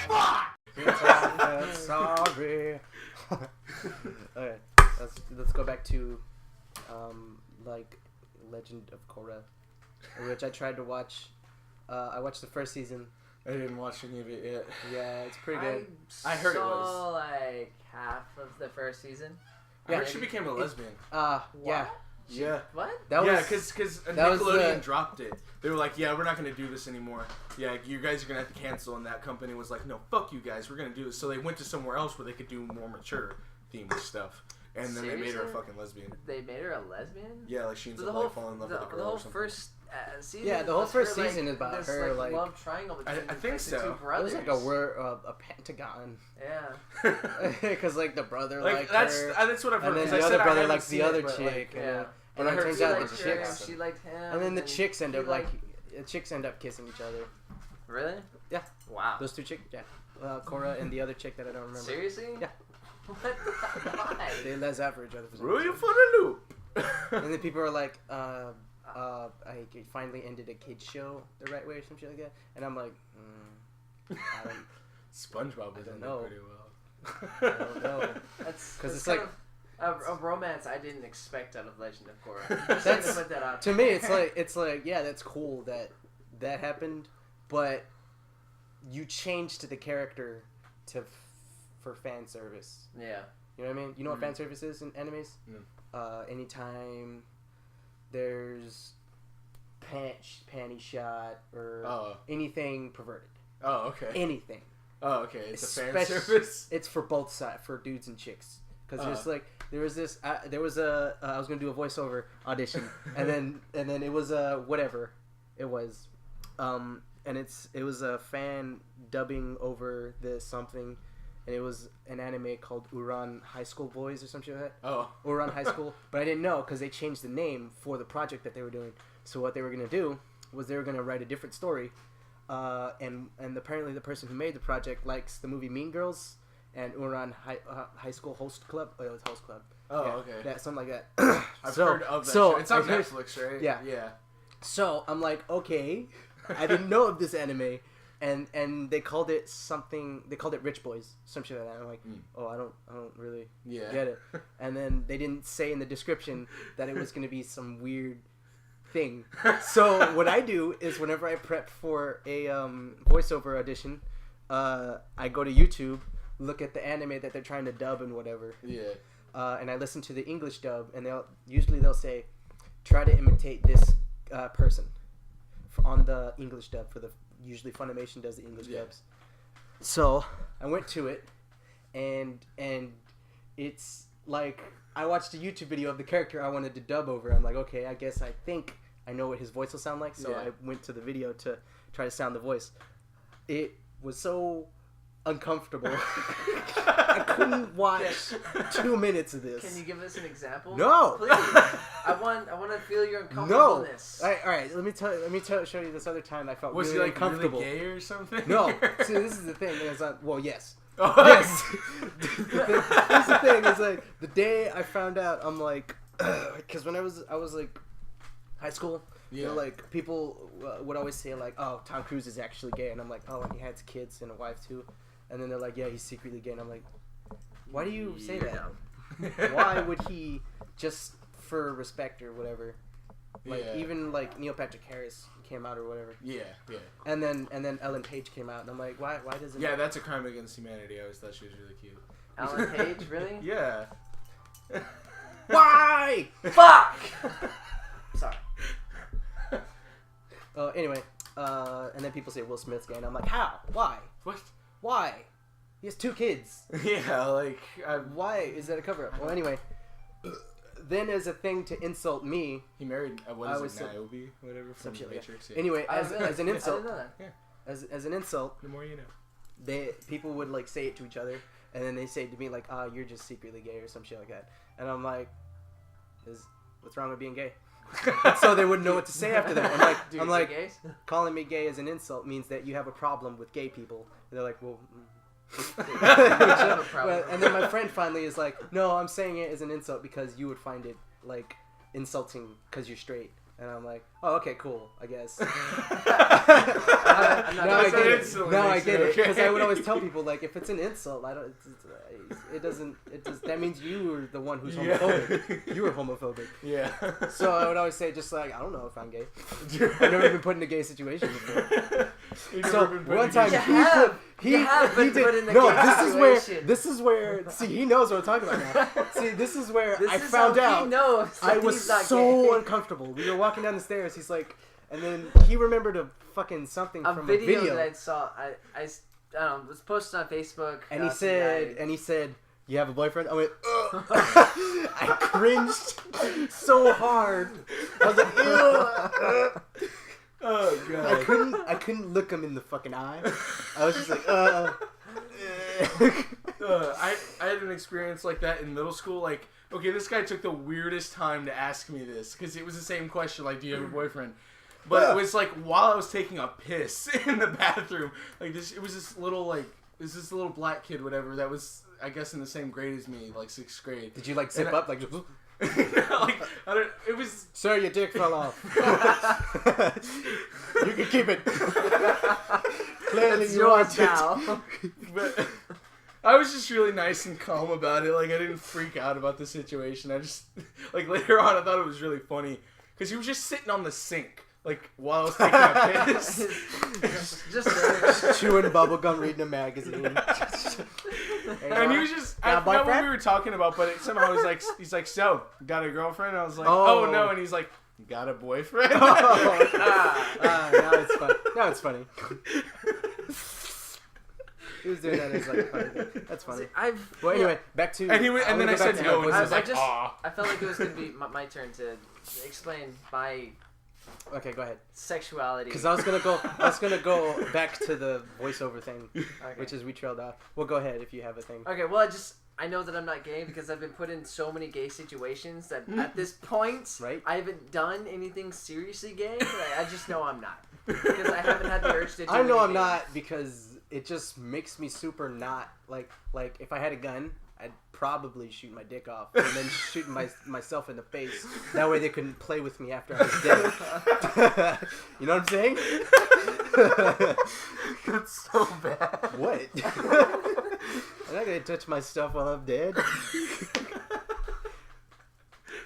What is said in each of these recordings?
Fuck! Sorry. Alright, let's go back to like Legend of Korra, which I tried to watch. I watched the first season. I didn't watch any of it yet. Yeah, it's pretty good. I heard it was like half of the first season. I heard she became a lesbian. Yeah. Yeah. What? Because Nickelodeon dropped it. They were like, yeah, we're not going to do this anymore. Yeah, you guys are going to have to cancel. And that company was like, no, fuck you guys. We're going to do this. So they went to somewhere else where they could do more mature themed stuff. And then they made her a fucking lesbian. They made her a lesbian? Yeah, like she ends up like falling in love with a girl. The whole or something. first season. Yeah, the whole first her, season is about her like love triangle between I think so. the two brothers. It was like a pentagon. Yeah. Because like the brother like that's her, that's what I've heard. and then the other brother likes the other chick. Yeah. And it turns out the chicks. She liked him. And then the chicks end up kissing each other. Really? Yeah. Wow. Those two chicks. Yeah. Korra and the other chick that I don't remember. Seriously? Yeah. What? Why? They less out for each other. Rule you for the loop. And then people are like, I finally ended a kid's show the right way or some shit like that. And I'm like, I don't. SpongeBob was in know. pretty well. I don't know. That's because it's kind like of a romance I didn't expect out of Legend of Korra. That's put that out to me. It's like yeah, that's cool that happened, but you changed the character for fan service. Yeah. You know what I mean? You know what fan service is in animes? Anytime there's panty shot or anything perverted. Oh, okay. Anything. Oh, okay. It's a fan service. It's for both sides, for dudes and chicks. Because there's like I was gonna do a voiceover audition, and then it was whatever it was, and it was a fan dubbing over this something. And it was an anime called Uran High School Boys or something like that. Oh. Uran High School. But I didn't know because they changed the name for the project that they were doing. So what they were going to do was they were going to write a different story. And apparently the person who made the project likes the movie Mean Girls and Uran High School Host Club. Oh, it was Host Club. Oh, yeah, okay. That, something like that. I've heard of that show. It's on Netflix, right? Yeah. Yeah. So I'm like, okay. I didn't know of this anime. And they called it something. They called it Rich Boys, some shit like that. I'm like, oh, I don't really get it. And then they didn't say in the description that it was going to be some weird thing. So what I do is whenever I prep for a voiceover audition, I go to YouTube, look at the anime that they're trying to dub and whatever. Yeah. And I listen to the English dub, and they'll say, try to imitate this person on the English dub for the. Usually Funimation does the English dubs. So I went to it, and it's like I watched a YouTube video of the character I wanted to dub over. I'm like, okay, I think I know what his voice will sound like. So I went to the video to try to sound the voice. It was so uncomfortable. I couldn't watch 2 minutes of this. Can you give us an example? No. Please. I want to feel your uncomfortableness. No. All right. Let me show you this other time I felt was really he like uncomfortable. Really gay or something? No. See, this is the thing. It's like, well, yes. Oh. Yes. Here's the thing. It's like the day I found out, I'm like, because when I was like high school. Yeah. You know, like people would always say like, oh, Tom Cruise is actually gay, and I'm like, oh, and he has kids and a wife too, and then they're like, yeah, he's secretly gay, and I'm like, why do you say that? Why would he, just for respect or whatever? Like even like Neil Patrick Harris came out or whatever. Yeah. And then Ellen Page came out, and I'm like, why does it? Yeah, that's a crime against humanity. I always thought she was really cute. Ellen Page, really? Yeah. Why? Fuck. Sorry. Anyway, and then people say Will Smith's gay, and I'm like, how? Why? What? Why? He has 2 kids. Yeah, like... Why is that a cover-up? Well, anyway, then as a thing to insult me... He married, Niobe? Whatever, from The Matrix. Yeah. Anyway, as an insult... I didn't know that. Yeah. As an insult... The more you know. People would, like, say it to each other, and then they say to me, like, oh, you're just secretly gay or some shit like that. And I'm like, what's wrong with being gay? So they wouldn't know what to say after that. I'm like, calling me gay as an insult means that you have a problem with gay people. And they're like, well, and then my friend finally is like, no, I'm saying it as an insult because you would find it like insulting because you're straight. And I'm like, oh, okay, cool, I guess. I'm not Now I get it. insult Now I makes get it it. Because I would okay. always tell people, like, if it's an insult, I don't. That means you were the one who's homophobic. You were homophobic. Yeah. So I would always say, just like, I don't know if I'm gay. I've never been put in a gay situation before. So one time he did. No, this is where. See, he knows what I'm talking about now. See, this is where I found out. He knows I was so gay. uncomfortable. We were walking down the stairs. He's like, and then he remembered a fucking something from a video that I saw. I don't know. It was posted on Facebook. And he said, "You have a boyfriend?" I went, ugh. I cringed so hard. I was like, ew. Oh god. I couldn't look him in the fucking eye. I was just like, I had an experience like that in middle school. Like, okay, this guy took the weirdest time to ask me this because it was the same question, like, do you have a boyfriend? But it was like while I was taking a piss in the bathroom. Like it was this little black kid, whatever, that was, I guess, in the same grade as me, like 6th grade. Did you like zip up like? Like it was. Sir, your dick fell off. You can keep it. Clearly, It's you yours want now. But I was just really nice and calm about it. Like I didn't freak out about the situation. I just like later on I thought it was really funny because he was just sitting on the sink. Like, while I was taking a piss. just chewing bubblegum, reading a magazine. And he was just, I forgot what we were talking about, but somehow he's like, so, got a girlfriend? And I was like, oh no. And he's like, you got a boyfriend? Now it's funny. Now it's funny. He was doing that as like funny. That's funny. Well, anyway, back to. And then I said no, and he was like, I felt like it was going to be my turn to explain my. Okay, go ahead. Sexuality. Because I was gonna go back to the voiceover thing, which is we trailed off. Well, go ahead if you have a thing. Okay, well, I know that I'm not gay because I've been put in so many gay situations that at this point, right? I haven't done anything seriously gay. I just know I'm not because I haven't had the urge to do I know anything. I'm not because it just makes me super not like if I had a gun, I'd probably shoot my dick off and then shoot myself in the face. That way they couldn't play with me after I was dead. You know what I'm saying? That's so bad. What? I'm not gonna touch my stuff while I'm dead.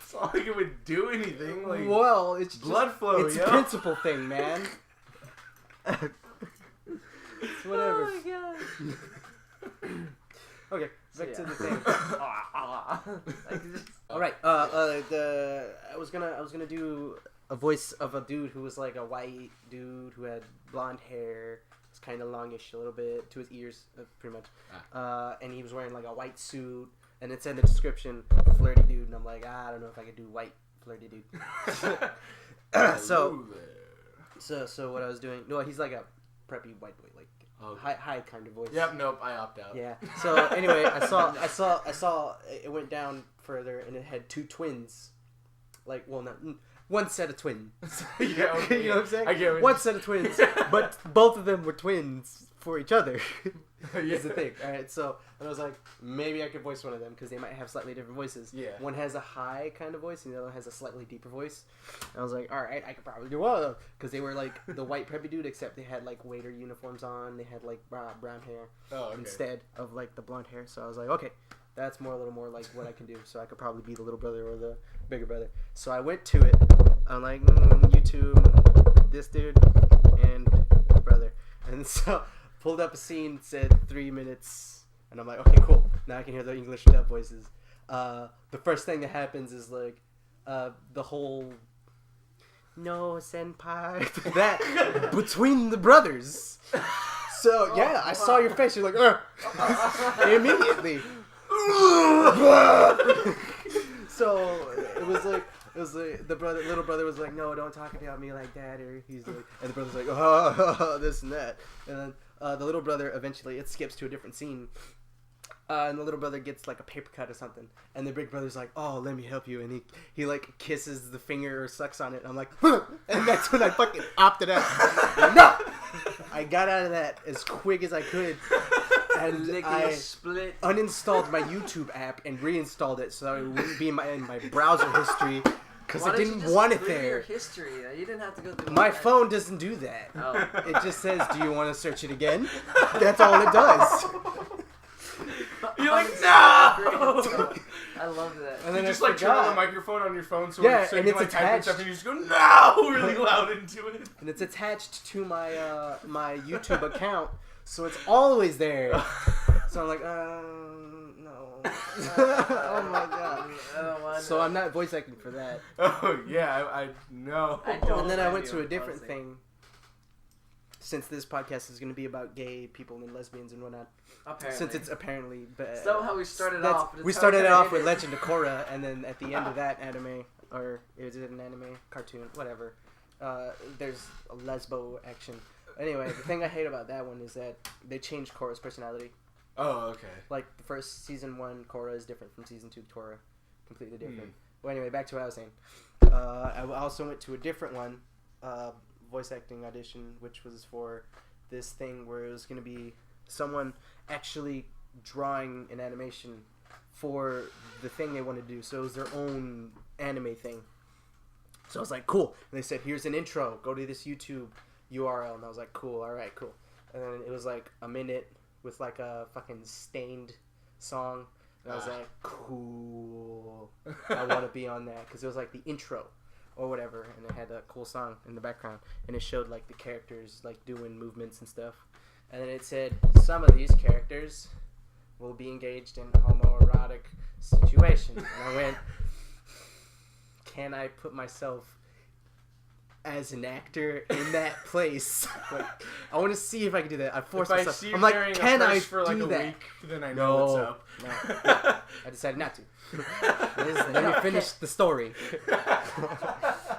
It's not like it would do anything. Like, well, it's blood just, flow. It's a principle thing, man. It's whatever. Oh my god. Okay, back to the thing. Like, All right. I was gonna do a voice of a dude who was like a white dude who had blonde hair. It's kind of longish, a little bit to his ears, pretty much. And he was wearing like a white suit, and it said in the description, flirty dude. And I'm like, I don't know if I could do white flirty dude. So what I was doing? No, he's like a preppy white boy, like high kind of voice. Yep. Nope. I opt out. Yeah. So anyway, I saw it went down further, and it had two twins. Like, well, not one set of twins. Yeah. Okay. You know what I'm saying? I get what one set of twins, but both of them were twins for each other. Yeah. Is the thing. All right. So, and I was like, maybe I could voice one of them because they might have slightly different voices. Yeah. One has a high kind of voice, and the other one has a slightly deeper voice. And I was like, all right, I could probably do one of them because they were like the white preppy dude, except they had like waiter uniforms on. They had like brown hair instead of like the blonde hair. So I was like, okay, that's a little more like what I can do. So I could probably be the little brother or the bigger brother. So I went to it. I'm like, YouTube, this dude, and the brother. And so pulled up a scene, said 3 minutes, and I'm like, okay, cool. Now I can hear the English dub voices. The first thing that happens is like the whole no senpai that between the brothers. So yeah, I saw your face. You're like, immediately. So it was like the little brother was like, no, don't talk about me like that, or he's like, and the brother's like, oh, this and that, and then the little brother eventually it skips to a different scene, and the little brother gets like a paper cut or something, and the big brother's like, oh, let me help you, and he like kisses the finger or sucks on it, and I'm like, huh! And that's when I fucking opted out. Like, no, I got out of that as quick as I could. And I uninstalled my YouTube app and reinstalled it so that it wouldn't be in my browser history. Because I didn't want it there. Your history. You didn't have to go through. My phone doesn't do that. Oh. It just says, "Do you want to search it again?" That's all it does. You're like, no! I love that. And then you just like turn on the microphone on your phone, so yeah, so and you it's can, like, type in attached. stuff and you just go no really loud into it. And it's attached to my my YouTube account, so it's always there. So I'm like, no. Oh my god. I don't want So I'm not voice acting for that. Oh yeah, I know. I don't. And then I went to a different thing. Since this podcast is going to be about gay people and lesbians and whatnot. Apparently. Since it's apparently... So how we started off. We started it off with Legend of Korra, and then at the end of that anime, or is it an anime? Cartoon? Whatever. There's a lesbo action. Anyway, the thing I hate about that one is that they changed Korra's personality. Oh, okay. Like, the first season 1 Korra is different from season 2 Korra. Completely different. Well, anyway, back to what I was saying. I also went to a different one, voice acting audition, which was for this thing where it was going to be someone actually drawing an animation for the thing they wanted to do. So it was their own anime thing. So I was like, cool. And they said, here's an intro. Go to this YouTube URL. And I was like, cool. All right, cool. And then it was like a minute with like a fucking Stained song. And I was like, cool. I want to be on that. Because it was like the intro. Or whatever, and it had a cool song in the background, and it showed like the characters like doing movements and stuff, and then it said some of these characters will be engaged in homoerotic situations. And I went, can I put myself as an actor in that place? Like, I want to see if I can do that. I forced myself. I'm like, can I for like do a that? week, then I know what's up. No. I decided not to. Let me finish the story.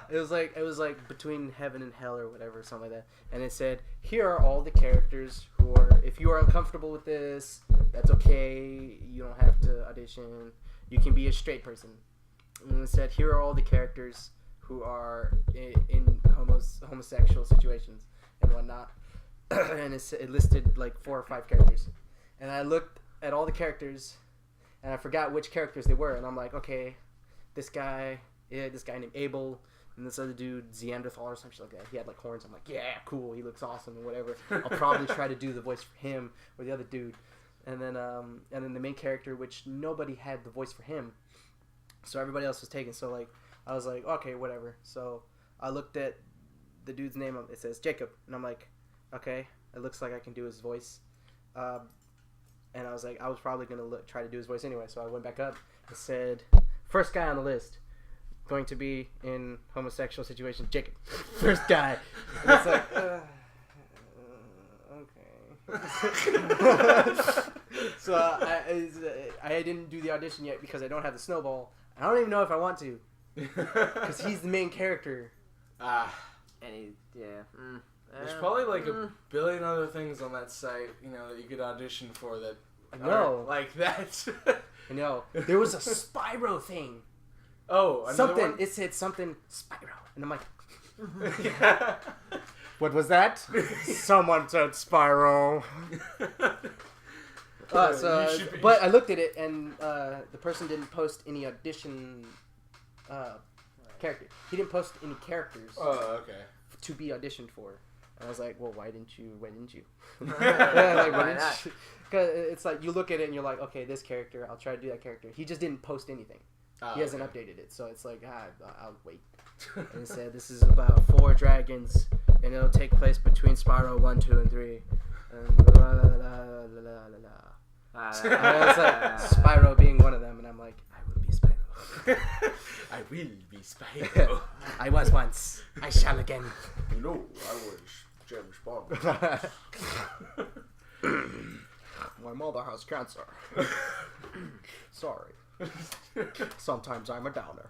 It was like between heaven and hell or whatever, something like that. And it said, here are all the characters who are, if you are uncomfortable with this, that's okay. You don't have to audition. You can be a straight person. And it said, here are all the characters who are in homosexual situations and whatnot. And it listed like 4 or 5 characters. And I looked at all the characters, and I forgot which characters they were. And I'm like, okay, this guy named Abel, and this other dude, Zeanderthal or something like that. He had like horns. I'm like, yeah, cool. He looks awesome and whatever. I'll probably try to do the voice for him or the other dude. And then the main character, which nobody had the voice for him, so everybody else was taken. So like, I was like, okay, whatever. So I looked at the dude's name. It says Jacob, and I'm like, okay, it looks like I can do his voice. And I was like, I was probably gonna try to do his voice anyway. So I went back up. It said, first guy on the list, going to be in homosexual situation, Jacob. First guy. And it's like, okay. So I didn't do the audition yet because I don't have the snowball. I don't even know if I want to, because he's the main character. And There's probably like a billion other things on that site, that you could audition for that. No, like that. I know. There was a Spyro thing. Oh, another something. one? It said something Spyro, and I'm like, what was that? Someone said Spyro. But I looked at it, and the person didn't post any audition character. He didn't post any characters. Oh, okay. To be auditioned for. And I was like, well, why didn't you? Why not? Because it's like, you look at it and you're like, okay, this character, I'll try to do that character. He just didn't post anything. He hasn't updated it. So it's like, I'll wait. And it said, this is about 4 dragons, and it'll take place between Spyro 1, 2, and 3. And it's like, Spyro being one of them, and I'm like, I will be Spyro. I will be Spyro. I was once. I shall again. No, I was James Bond. My mother has cancer. Sorry. Sometimes I'm a downer.